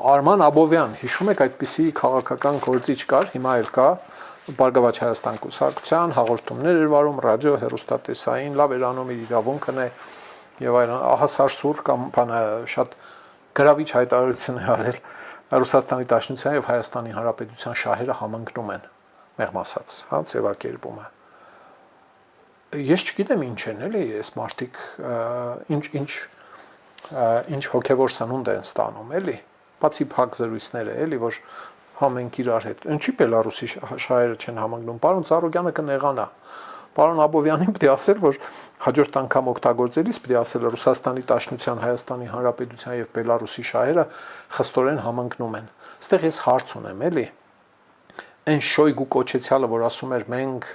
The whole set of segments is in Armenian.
Արման Աբովյան, հիշում եք այդպիսի քաղաքական գործիչ կար, հիմա էլ կա, Բարգավաճ Հայաստան կուսակցության հաղորդումներ էր վարում, ռադիո, հեռուստատեսային, լավ էր անում իր իրավունքն է եւ այլն, Ահասար Սուր կամ բանը շատ գրավիչ հայտարարություն է արել Ռուսաստանի Դաշնության եւ Հայաստանի Հանրապետության շահերը համընկնում են, մեղմ ասած, հա, ձևակերպումը։ Ես չգիտեմ ինչ են, էլի, այս մարդիկ ինչ հոգեվոր սնունդ են ստանում, էլի, բացի փակ զրույցները, էլի, որ համենք իրար հետ։ Ինչի Բելարուսի շահերը չեն համընկնում։ Պարոն Ծառուկյանը կնեղանա։ Պարոն Աբովյանին պետք է ասել, որ հաջորդ անգամ օգտագործելիս պետք է ասել Ռուսաստանի Դաշնության, Հայաստանի Հանրապետության եւ Բելարուսի շահերը խստորեն համընկնում են։ Այստեղ ես հարց ունեմ, էլի։ Այն Շոյգու կոչեցյալը, որ ասում էր մենք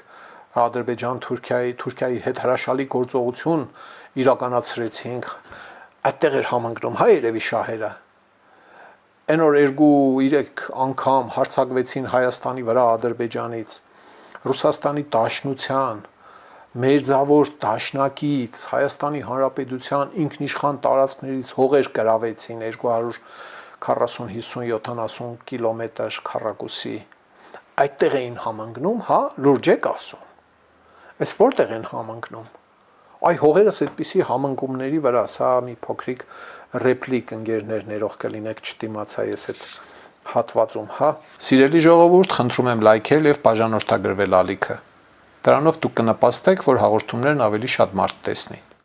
Ադրբեջան, Թուրքիայի հետ հրաշալի գործողություն իրականացրեցինք, այդտեղ էր համընկնում, հա, երևի շահերը։ Այն որ 2-3 անգամ հարձակվեցին Հայաստանի վրա Ադրբեջանից, Ռուսաստանի Դաշնության, Մերձավոր Դաշնակից, Հայաստանի Հանրապետության ինքնիշխան տարածքներից հողեր կրավեցին 240, 50, 70 կիլոմետր քառակուսի։ Այդտեղ էին համընկնում, հա, լուրջ եք ասում։ Այս որտեղ են համընկնում։ Այ հողերս այդպիսի համընկումների վրա, սա մի փոքրիկ ռեպլիկ ընկերներ ներող կլինեք, չդիմացա ես այդ հատվածում, հա։ Սիրելի ժողովուրդ, խնդրում եմ լայքել եւ բաժանորդագրվել ալիքը։ Դրանով դուք կնպաստեք, որ հաղորդումներն ավելի շատ մարդ տեսնի։